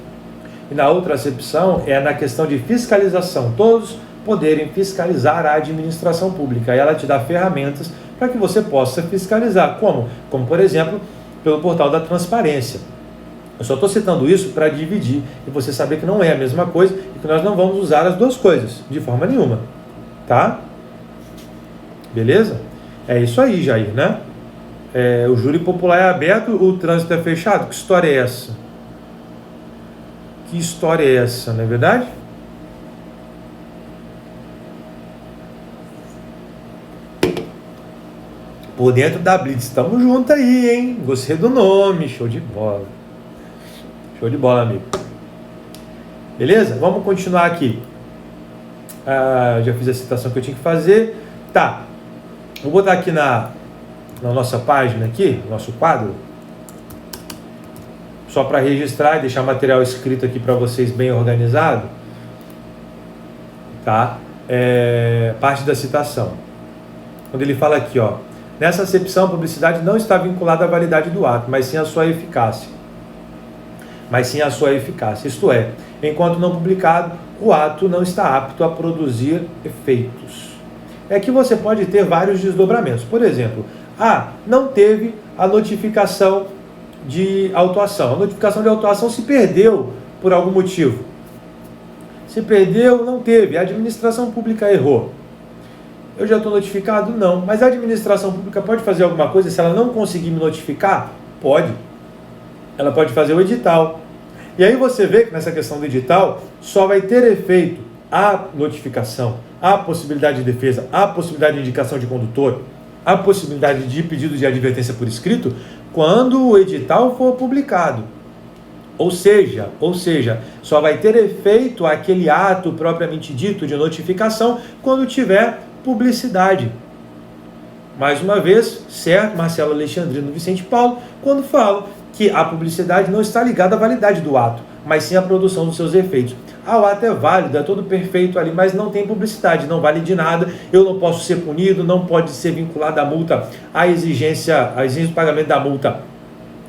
E na outra acepção é na questão de fiscalização, todos poderem fiscalizar a administração pública. E ela te dá ferramentas para que você possa fiscalizar. Como? Como, por exemplo, pelo portal da transparência. Eu só estou citando isso para dividir e você saber que não é a mesma coisa e que nós não vamos usar as duas coisas, de forma nenhuma. Tá? Beleza? É isso aí, Jair, né? O júri popular é aberto, o trânsito é fechado? Que história é essa? Que história é essa, não é verdade? Por dentro da Blitz, estamos juntos aí, hein? Gostei do nome, show de bola. Show de bola, amigo. Beleza? Vamos continuar aqui. Já fiz a citação que eu tinha que fazer. Tá. Vou botar aqui na nossa página aqui, nosso quadro, só para registrar e deixar o material escrito aqui para vocês bem organizado. Tá? Parte da citação. Quando ele fala aqui, ó. Nessa acepção, a publicidade não está vinculada à validade do ato, mas sim à sua eficácia. Isto é, enquanto não publicado, o ato não está apto a produzir efeitos. É que você pode ter vários desdobramentos. Por exemplo, não teve a notificação de autuação. A notificação de autuação se perdeu por algum motivo. Se perdeu, não teve. A administração pública errou. Eu já estou notificado? Não. Mas a administração pública pode fazer alguma coisa se ela não conseguir me notificar? Pode. Ela pode fazer o edital. E aí você vê que nessa questão do edital só vai ter efeito a notificação, a possibilidade de defesa, a possibilidade de indicação de condutor, a possibilidade de pedido de advertência por escrito quando o edital for publicado. Ou seja, só vai ter efeito aquele ato propriamente dito de notificação quando tiver publicidade. Mais uma vez, certo, Marcelo Alexandrino Vicente Paulo, quando falo que a publicidade não está ligada à validade do ato, mas sim à produção dos seus efeitos. O ato é válido, é todo perfeito ali, mas não tem publicidade, não vale de nada, eu não posso ser punido, não pode ser vinculada a multa, a exigência do pagamento da multa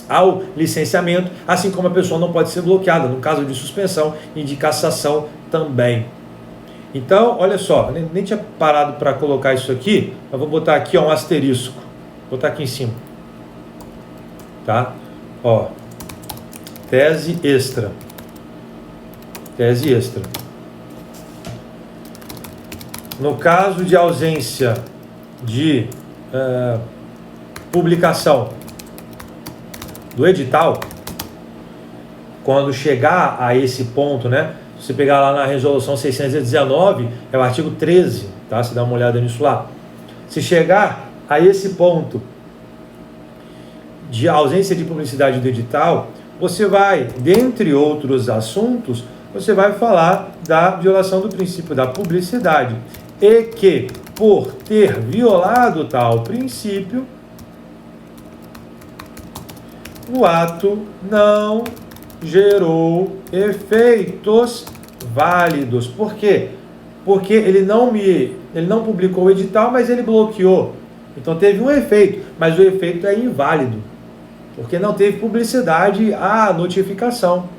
ao licenciamento, assim como a pessoa não pode ser bloqueada, no caso de suspensão e de cassação também. Então, olha só, nem tinha parado para colocar isso aqui, mas vou botar aqui um asterisco, vou botar aqui em cima, tá? Tese extra. No caso de ausência de publicação do edital, quando chegar a esse ponto, né? Se você pegar lá na resolução 619, é o artigo 13, tá? Se dá uma olhada nisso lá. Se chegar a esse ponto de ausência de publicidade do edital, você vai, dentre outros assuntos, você vai falar da violação do princípio da publicidade e que, por ter violado tal princípio, o ato não gerou efeitos válidos. Por quê? Porque ele não publicou o edital, mas ele bloqueou. Então teve um efeito, mas o efeito é inválido, porque não teve publicidade à notificação.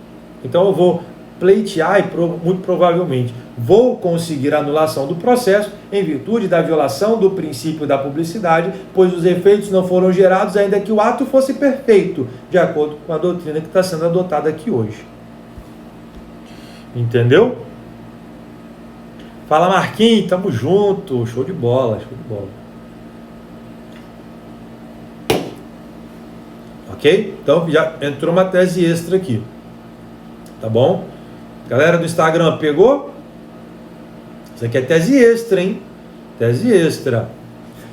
Então eu vou pleitear e muito provavelmente vou conseguir a anulação do processo em virtude da violação do princípio da publicidade, pois os efeitos não foram gerados ainda que o ato fosse perfeito, de acordo com a doutrina que está sendo adotada aqui hoje. Entendeu? Fala, Marquinhos, tamo junto, show de bola, Ok? Então já entrou uma tese extra aqui, tá bom? Galera do Instagram, pegou? Isso aqui é tese extra, hein? Tese extra.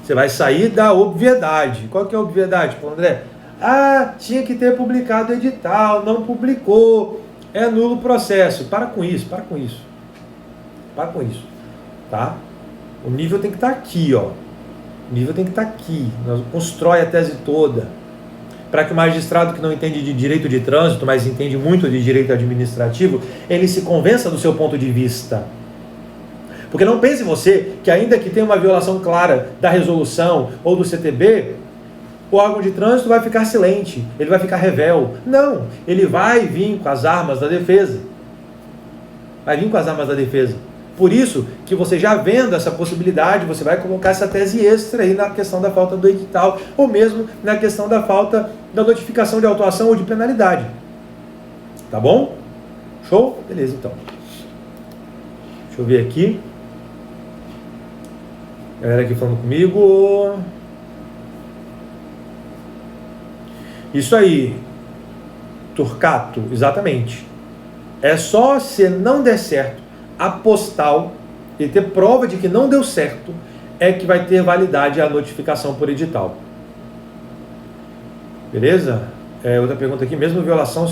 Você vai sair da obviedade. Qual que é a obviedade, Paulo André? Tinha que ter publicado o edital, não publicou, é nulo o processo. Para com isso. Tá? O nível tem que estar aqui, ó. O nível tem que estar aqui. Constrói a tese toda. Para que o magistrado que não entende de direito de trânsito, mas entende muito de direito administrativo, ele se convença do seu ponto de vista. Porque não pense você que ainda que tenha uma violação clara da resolução ou do CTB, o órgão de trânsito vai ficar silente, ele vai ficar revel. Não, ele vai vir com as armas da defesa. Por isso que você já vendo essa possibilidade, você vai colocar essa tese extra aí na questão da falta do edital, ou mesmo na questão da falta da notificação de autuação ou de penalidade. Tá bom? Show? Beleza, então. Deixa eu ver aqui. Galera aqui falando comigo. Isso aí. Turcato, exatamente. É só se não der certo a postal e ter prova de que não deu certo, é que vai ter validade a notificação por edital. Beleza? Outra pergunta aqui, mesma violação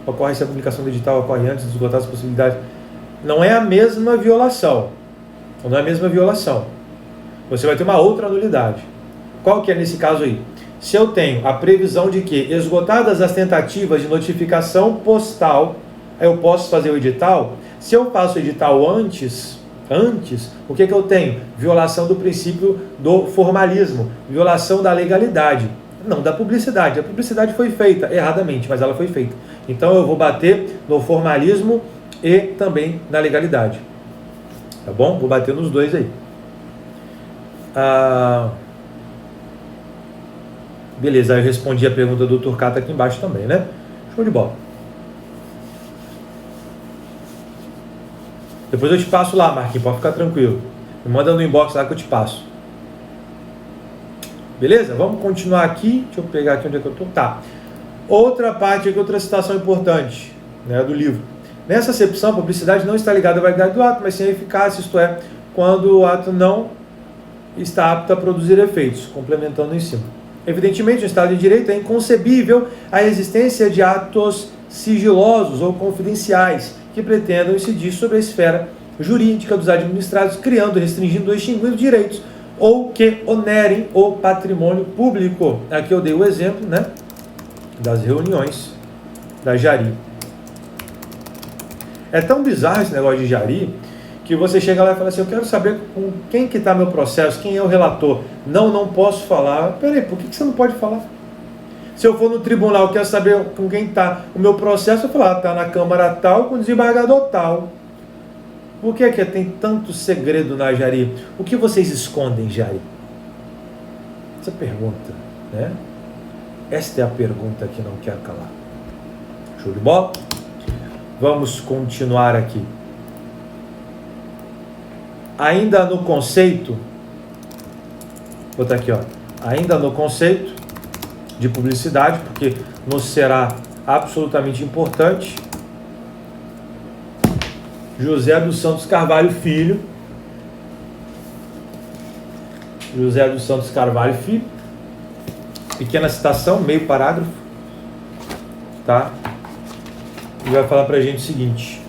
ocorre se a publicação do edital ocorre antes de esgotar as possibilidades. Não é a mesma violação. Não é a mesma violação. Você vai ter uma outra nulidade. Qual que é nesse caso aí? Se eu tenho a previsão de que, esgotadas as tentativas de notificação postal, eu posso fazer o edital. Se eu faço o edital antes, o que eu tenho? Violação do princípio do formalismo, violação da legalidade, não da publicidade. A publicidade foi feita erradamente, mas ela foi feita. Então eu vou bater no formalismo e também na legalidade. Tá bom? Vou bater nos dois aí. Beleza, aí eu respondi a pergunta do Turcata aqui embaixo também, né? Show de bola. Depois eu te passo lá, Marquinhos, pode ficar tranquilo. Me manda no inbox lá que eu te passo. Beleza? Vamos continuar aqui. Deixa eu pegar aqui onde é que eu estou. Tá. Outra parte aqui, outra citação importante, né, do livro. Nessa acepção, a publicidade não está ligada à validade do ato, mas sim à eficácia, isto é, quando o ato não está apto a produzir efeitos, complementando em cima. Evidentemente, no Estado de Direito é inconcebível a existência de atos sigilosos ou confidenciais que pretendam incidir sobre a esfera jurídica dos administrados, criando, restringindo ou extinguindo direitos ou que onerem o patrimônio público. Aqui eu dei o exemplo, né, das reuniões da Jari. É tão bizarro esse negócio de Jari que você chega lá e fala assim, eu quero saber com quem que está meu processo, quem é o relator. Não posso falar. Peraí, por que você não pode falar? Se eu for no tribunal, eu quero saber com quem está o meu processo, eu falo, está na Câmara tal, com o desembargador tal. Por que tem tanto segredo na Jari? O que vocês escondem, Jari? Essa pergunta, né? Esta é a pergunta que não quero calar. Show de bola? Vamos continuar aqui. Ainda no conceito, vou botar aqui, ó, ainda no conceito de publicidade, porque nos será absolutamente importante, José dos Santos Carvalho Filho, pequena citação, meio parágrafo, tá? E vai falar pra gente o seguinte: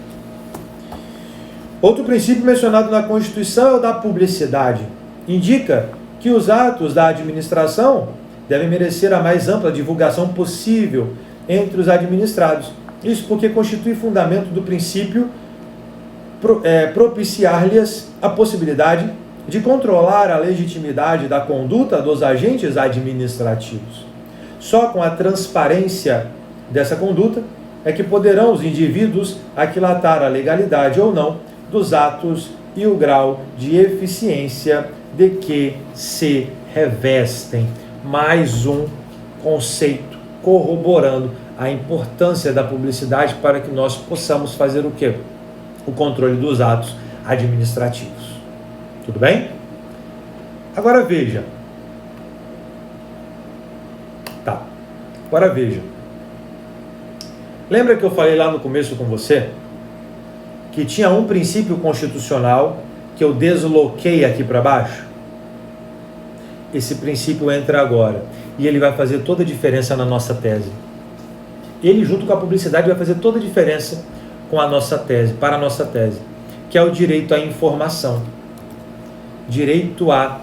outro princípio mencionado na Constituição é o da publicidade. Indica que os atos da administração devem merecer a mais ampla divulgação possível entre os administrados. Isso porque constitui fundamento do princípio propiciar-lhes a possibilidade de controlar a legitimidade da conduta dos agentes administrativos. Só com a transparência dessa conduta é que poderão os indivíduos aquilatar a legalidade ou não dos atos e o grau de eficiência de que se revestem. Mais um conceito corroborando a importância da publicidade para que nós possamos fazer o quê? O controle dos atos administrativos. Tudo bem? Agora veja. Tá. Agora veja. Lembra que eu falei lá no começo com você que tinha um princípio constitucional que eu desloquei aqui para baixo? Esse princípio entra agora e ele vai fazer toda a diferença na nossa tese. Ele, junto com a publicidade, vai fazer toda a diferença com a nossa tese, para a nossa tese, que é o direito à informação. Direito à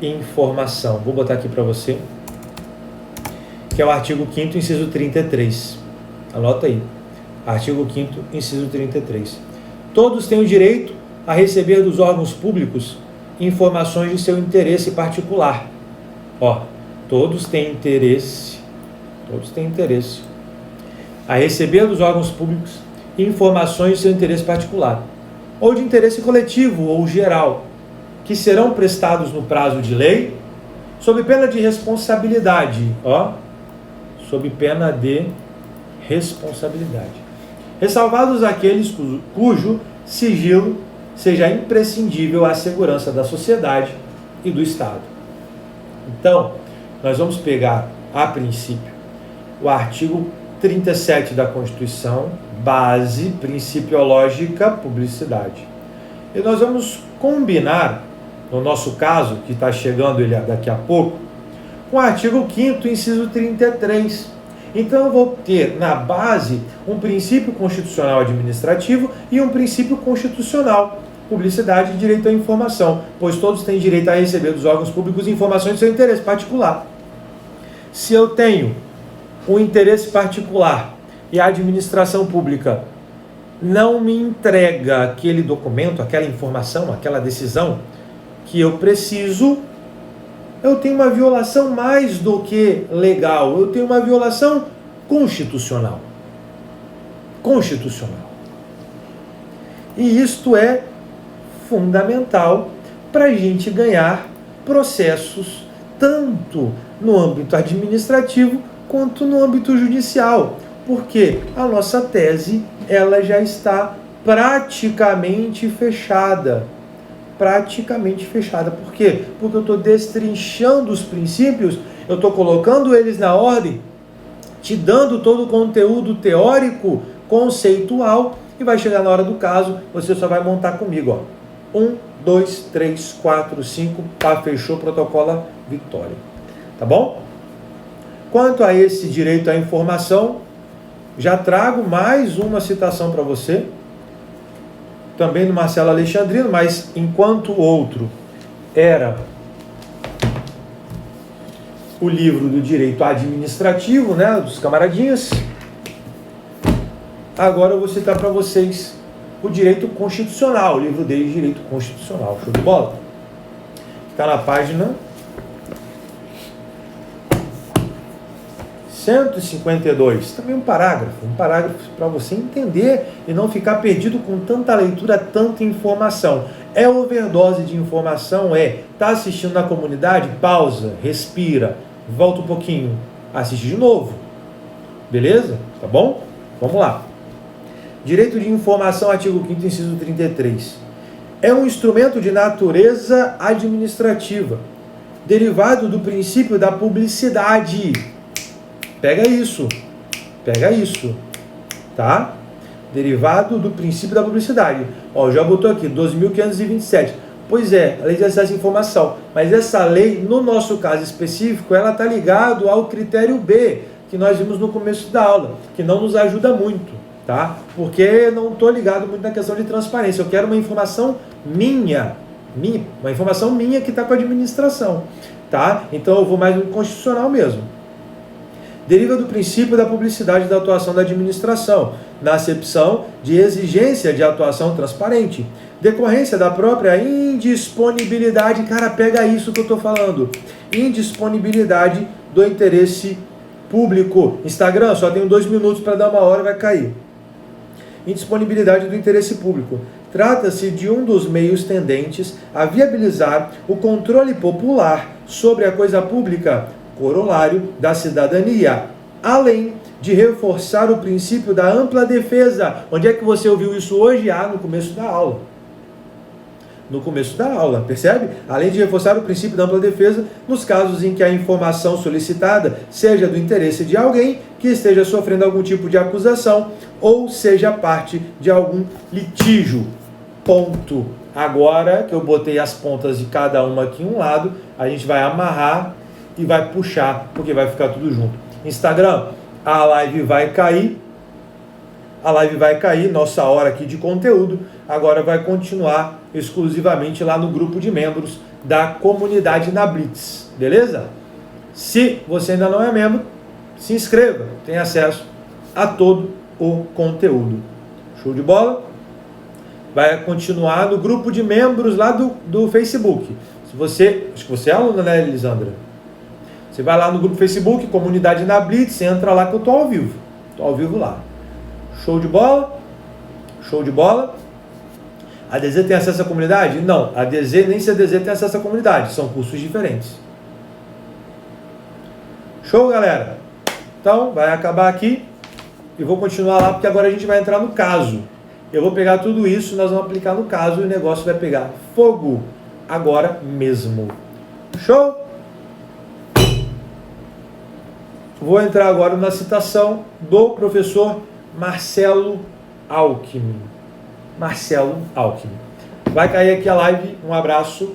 informação. Vou botar aqui para você, que é o artigo 5º, inciso 33. Anota aí. Artigo 5º, inciso 33. Todos têm o direito a receber dos órgãos públicos informações de seu interesse particular. Todos têm interesse a receber dos órgãos públicos informações de seu interesse particular, ou de interesse coletivo ou geral, que serão prestados no prazo de lei, sob pena de responsabilidade, sob pena de responsabilidade, ressalvados aqueles cujo sigilo seja imprescindível à segurança da sociedade e do Estado. Então, nós vamos pegar, a princípio, o artigo 37 da Constituição, base principiológica, publicidade. E nós vamos combinar, no nosso caso, que está chegando ele daqui a pouco, com o artigo 5º, inciso 33. Então eu vou ter na base um princípio constitucional administrativo e um princípio constitucional, publicidade e direito à informação, pois todos têm direito a receber dos órgãos públicos informações de seu interesse particular. Se eu tenho um interesse particular e a administração pública não me entrega aquele documento, aquela informação, aquela decisão que eu preciso, eu tenho uma violação mais do que legal, eu tenho uma violação constitucional. Constitucional. E isto é fundamental para a gente ganhar processos tanto no âmbito administrativo quanto no âmbito judicial, porque a nossa tese ela já está praticamente fechada. Praticamente fechada. Por quê? Porque eu estou destrinchando os princípios, eu estou colocando eles na ordem, te dando todo o conteúdo teórico, conceitual, e vai chegar na hora do caso, você só vai montar comigo, ó. 1, 2, 3, 4, 5, pá, fechou, protocola, vitória. Tá bom? Quanto a esse direito à informação, já trago mais uma citação para você, também do Marcelo Alexandrino, mas enquanto o outro era o livro do direito administrativo, né, dos camaradinhas, agora eu vou citar para vocês o direito constitucional, o livro dele de direito constitucional. Show de bola? Está na página 152, também um parágrafo para você entender e não ficar perdido com tanta leitura, tanta informação. É overdose de informação? Tá assistindo na comunidade? Pausa, respira, volta um pouquinho, assiste de novo. Beleza? Tá bom? Vamos lá. Direito de informação, artigo 5º, inciso 33. É um instrumento de natureza administrativa, derivado do princípio da publicidade. Pega isso, tá? Derivado do princípio da publicidade. Ó, já botou aqui, 12.527. Pois é, a lei de acesso à informação. Mas essa lei, no nosso caso específico, ela está ligada ao critério B, que nós vimos no começo da aula, que não nos ajuda muito, tá? Porque não estou ligado muito na questão de transparência. Eu quero uma informação minha, uma informação minha que está com a administração, tá? Então eu vou mais no constitucional mesmo. Deriva do princípio da publicidade da atuação da administração, na acepção de exigência de atuação transparente, decorrência da própria indisponibilidade, cara, pega isso que eu estou falando, indisponibilidade do interesse público. Instagram, só tenho 2 minutos para dar 1 hora e vai cair. Indisponibilidade do interesse público. Trata-se de um dos meios tendentes a viabilizar o controle popular sobre a coisa pública, corolário da cidadania, além de reforçar o princípio da ampla defesa. Onde é que você ouviu isso hoje? No começo da aula. No começo da aula, percebe? Além de reforçar o princípio da ampla defesa nos casos em que a informação solicitada seja do interesse de alguém que esteja sofrendo algum tipo de acusação ou seja parte de algum litígio. Ponto. Agora que eu botei as pontas de cada uma aqui em um lado, a gente vai amarrar e vai puxar, porque vai ficar tudo junto. Instagram, a live vai cair, nossa hora aqui de conteúdo, agora vai continuar exclusivamente lá no grupo de membros da comunidade na Blitz, beleza? Se você ainda não é membro, se inscreva, tem acesso a todo o conteúdo. Show de bola? Vai continuar no grupo de membros lá do Facebook. Acho que você é aluna, né, Elisandra? Você vai lá no grupo Facebook, Comunidade na Blitz, você entra lá que eu estou ao vivo. Estou ao vivo lá. Show de bola? Show de bola? A DZ tem acesso à comunidade? Não, a DZ, nem se a DZ tem acesso à comunidade. São cursos diferentes. Show, galera? Então, vai acabar aqui e vou continuar lá, porque agora a gente vai entrar no caso. Eu vou pegar tudo isso, nós vamos aplicar no caso e o negócio vai pegar fogo agora mesmo. Show? vou entrar agora na citação do professor Marcelo Alckmin. Marcelo Alckmin. Vai cair aqui a live. Um abraço.